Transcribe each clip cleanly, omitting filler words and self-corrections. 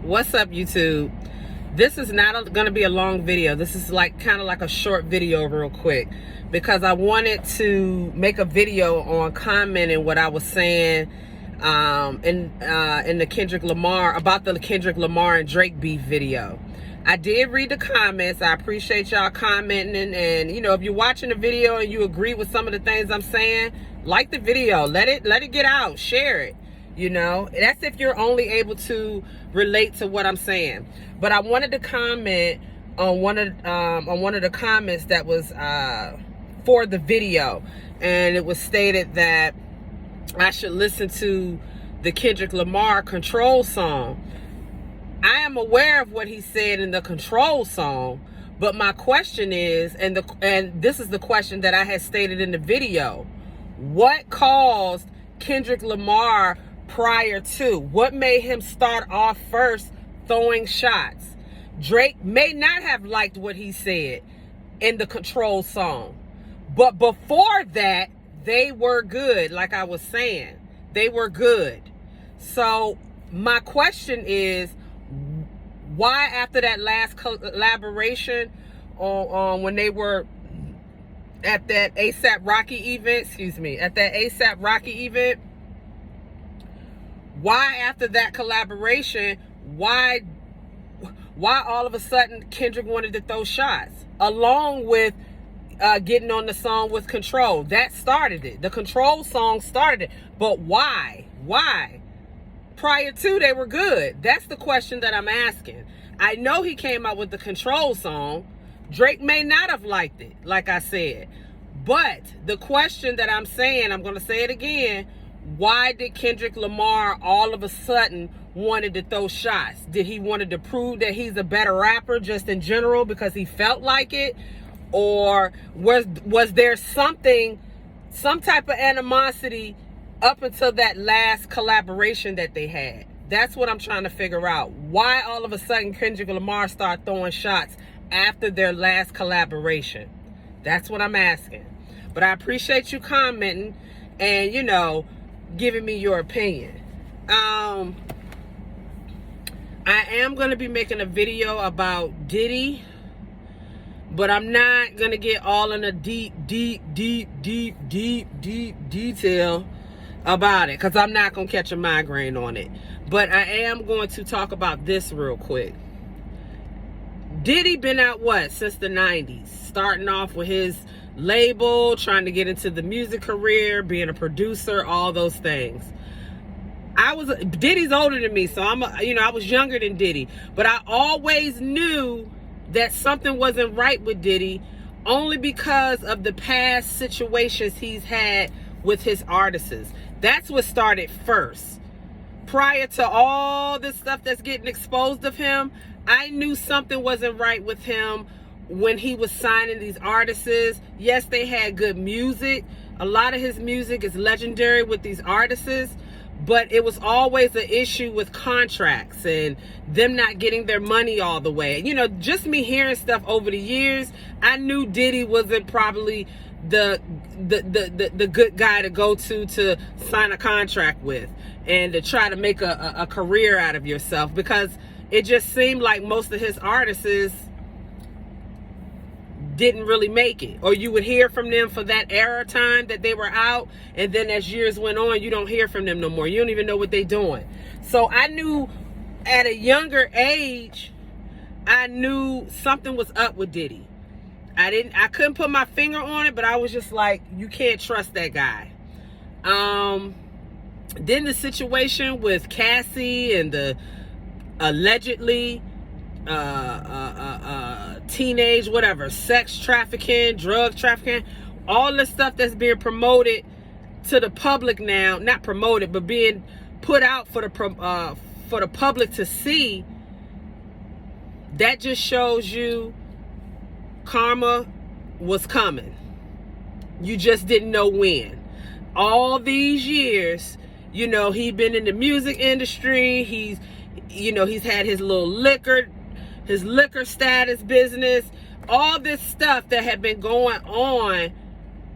What's up, YouTube? This is not going to be a long video. This is kind of like a short video real quick, because I wanted to make a video on commenting what I was saying in the Kendrick Lamar, about the Kendrick Lamar and Drake beef video. I did read the comments. I appreciate y'all commenting, and you know, if you're watching the video and you agree with some of the things I'm saying, like the video, let it get out, share it. You know, that's if you're only able to relate to what I'm saying. But I wanted to comment on one of the comments that was for the video, and it was stated that I should listen to the Kendrick Lamar Control song. I am aware of what he said in the Control song, but my question is, and this is the question that I had stated in the video: what caused Kendrick Lamar prior to? What made him start off first throwing shots? Drake may not have liked what he said in the Control song, but before that, they were good. Like I was saying, they were good. So my question is, why after that last collaboration on when they were at that ASAP Rocky event, why after that collaboration, why all of a sudden Kendrick wanted to throw shots along with getting on the song with Control? That started it. The Control song started it. But why? Prior to, they were good. That's the question that I'm asking. I know he came out with the Control song. Drake may not have liked it, like I said. But the question that I'm saying, I'm going to say it again: why did Kendrick Lamar all of a sudden wanted to throw shots? Did he wanted to prove that he's a better rapper just in general because he felt like it? Or was there some type of animosity up until that last collaboration that they had? That's what I'm trying to figure out. Why all of a sudden Kendrick Lamar started throwing shots after their last collaboration? That's what I'm asking. But I appreciate you commenting and, you know, giving me your opinion. I am going to be making a video about Diddy, but I'm not going to get all in a deep detail about it, because I'm not going to catch a migraine on it. But I am going to talk about this real quick. Diddy been out since the 90s, starting off with his label, trying to get into the music career, being a producer, all those things. Diddy's older than me, so I was younger than Diddy, but I always knew that something wasn't right with Diddy, only because of the past situations he's had with his artists. That's what started first. Prior to all this stuff that's getting exposed of him, I knew something wasn't right with him when he was signing these artists. Yes, they had good music. A lot of his music is legendary with these artists, but it was always an issue with contracts and them not getting their money all the way. You know, just me hearing stuff over the years, I knew Diddy wasn't probably the good guy to go to sign a contract with and to try to make a career out of yourself, because it just seemed like most of his artists didn't really make it. Or you would hear from them for that era time that they were out, and then as years went on, you don't hear from them no more. You don't even know what they're doing. So I knew at a younger age, I knew something was up with Diddy. I couldn't put my finger on it, but I was just like, you can't trust that guy. Then the situation with Cassie and the allegedly teenage sex trafficking, drug trafficking, all the stuff that's being promoted to the public now, not promoted, but being put out for the public to see. That just shows you karma was coming. You just didn't know when. All these years, you know, he'd been in the music industry. He's had his little liquor status business, all this stuff that had been going on,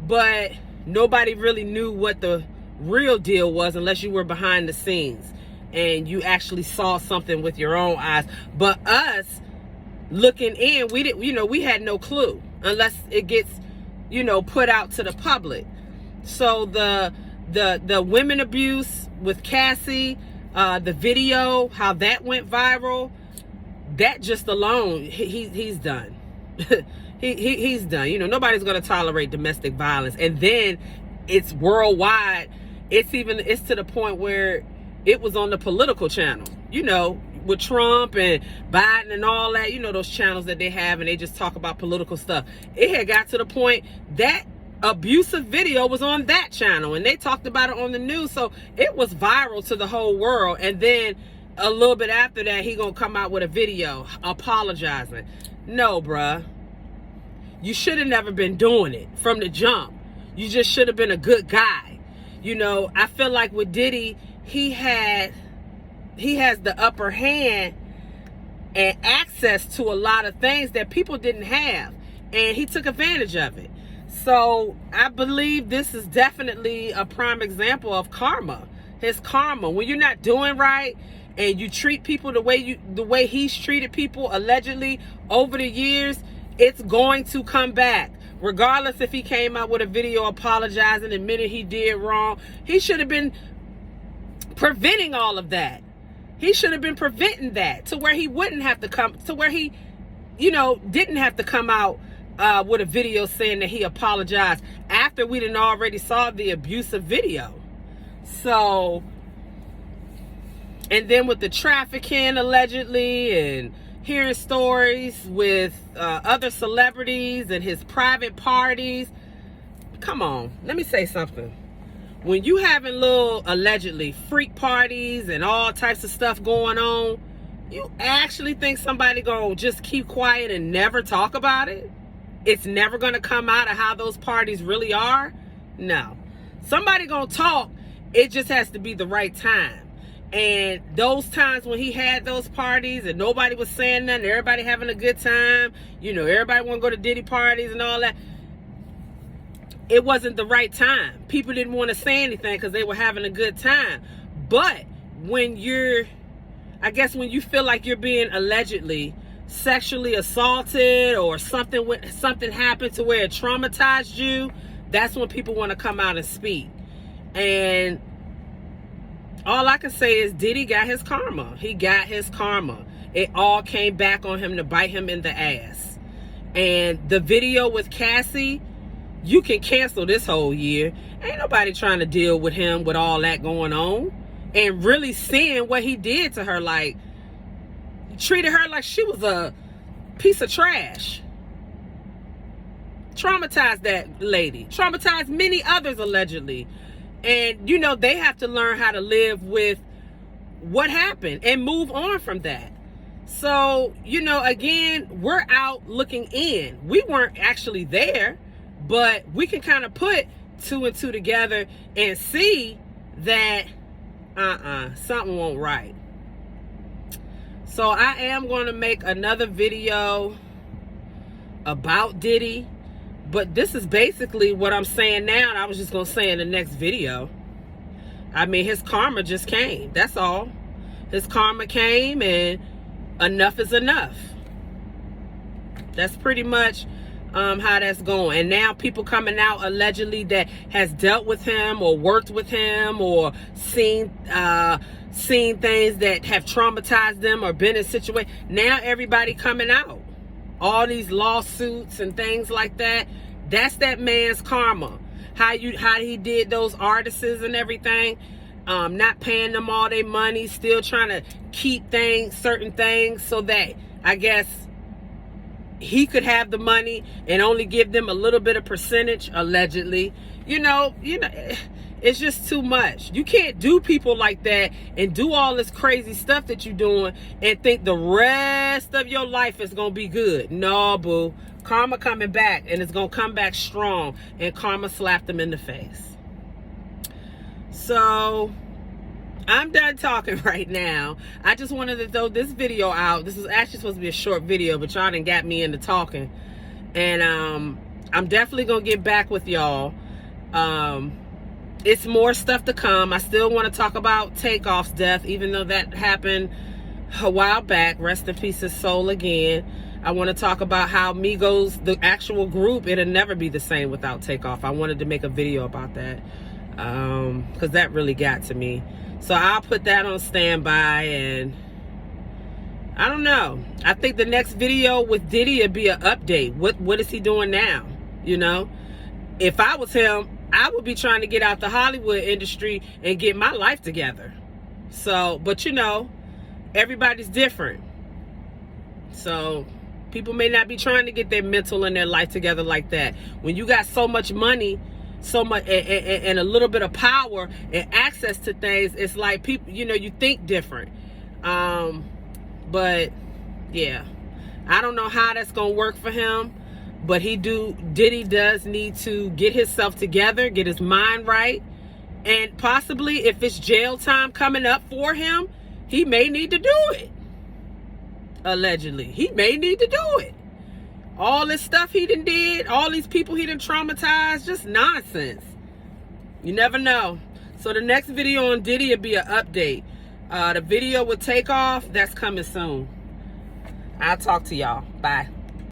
but nobody really knew what the real deal was unless you were behind the scenes. and you actually saw something with your own eyes. But us looking in, we didn't, you know, we had no clue unless it gets, you know, put out to the public. So the women abuse with Cassie, the video, how that went viral, that just alone, he's done. He's done. You know, nobody's going to tolerate domestic violence. And then it's worldwide. It's to the point where it was on the political channel, you know, with Trump and Biden and all that, you know, those channels that they have, and they just talk about political stuff. It had got to the point that abusive video was on that channel, and they talked about it on the news. So it was viral to the whole world. And then a little bit after that, he gonna come out with a video apologizing. No, bruh. You should have never been doing it from the jump. You just should have been a good guy. You know, I feel like with Diddy, he has the upper hand and access to a lot of things that people didn't have, and he took advantage of it. So I believe this is definitely a prime example of karma. His karma. When you're not doing right and you treat people the way he's treated people allegedly over the years, it's going to come back. Regardless if he came out with a video apologizing, admitting he did wrong, he should have been preventing all of that. He should have been preventing that to where he wouldn't have to come, to where he, you know, didn't have to come out with a video saying that he apologized after we didn't already saw the abusive video. So, and then with the trafficking allegedly, and hearing stories with other celebrities and his private parties. Come on, let me say something. When you having little allegedly freak parties and all types of stuff going on, you actually think somebody gonna just keep quiet and never talk about it? It's never gonna come out of how those parties really are? No. Somebody gonna talk. It just has to be the right time. And those times when he had those parties and nobody was saying nothing, everybody having a good time, you know, everybody want to go to Diddy parties and all that, it wasn't the right time. People didn't want to say anything because they were having a good time. But when I guess when you feel like you're being allegedly sexually assaulted, or something happened to where it traumatized you, that's when people want to come out and speak. And all I can say is Diddy got his karma. He got his karma. It all came back on him to bite him in the ass. And the video with Cassie, you can cancel this whole year. Ain't nobody trying to deal with him with all that going on. And really seeing what he did to her, like, treated her like she was a piece of trash. Traumatized that lady. Traumatized many others allegedly. And, you know, they have to learn how to live with what happened and move on from that. So, you know, again, we're out looking in. We weren't actually there, but we can kind of put two and two together and see that something won't right. So I am going to make another video about Diddy. But this is basically what I'm saying now, and I was just going to say in the next video. I mean, his karma just came. That's all. His karma came, and enough is enough. That's pretty much how that's going. And now people coming out allegedly that has dealt with him or worked with him or seen things that have traumatized them or been in situations. Now everybody coming out. All these lawsuits and things like that, that's that man's karma. How he did those artists and everything, not paying them all their money, still trying to keep certain things so that I guess he could have the money and only give them a little bit of percentage, allegedly. You know, it's just too much. You can't do people like that and do all this crazy stuff that you're doing and think the rest of your life is going to be good. No, boo. Karma coming back, and it's going to come back strong, and karma slapped them in the face. So I'm done talking right now. I just wanted to throw this video out. This was actually supposed to be a short video, but y'all done got me into talking. And I'm definitely going to get back with y'all. it's more stuff to come. I still want to talk about Takeoff's death, even though that happened a while back. Rest in peace, his soul again. I want to talk about how Migos, the actual group, it'll never be the same without Takeoff. I wanted to make a video about that because that really got to me. So I'll put that on standby, and I don't know. I think the next video with Diddy would be an update. What is he doing now? You know, if I was him, I would be trying to get out the Hollywood industry and get my life together. So, but you know, everybody's different. So people may not be trying to get their mental and their life together like that. When you got so much money, so much and a little bit of power and access to things, it's like people, you know, you think different. But yeah, I don't know how that's gonna work for him. But Diddy does need to get himself together, get his mind right. And possibly if it's jail time coming up for him, he may need to do it. Allegedly. He may need to do it. All this stuff he done did, all these people he done traumatized, just nonsense. You never know. So the next video on Diddy will be an update. The video with Takeoff, that's coming soon. I'll talk to y'all. Bye.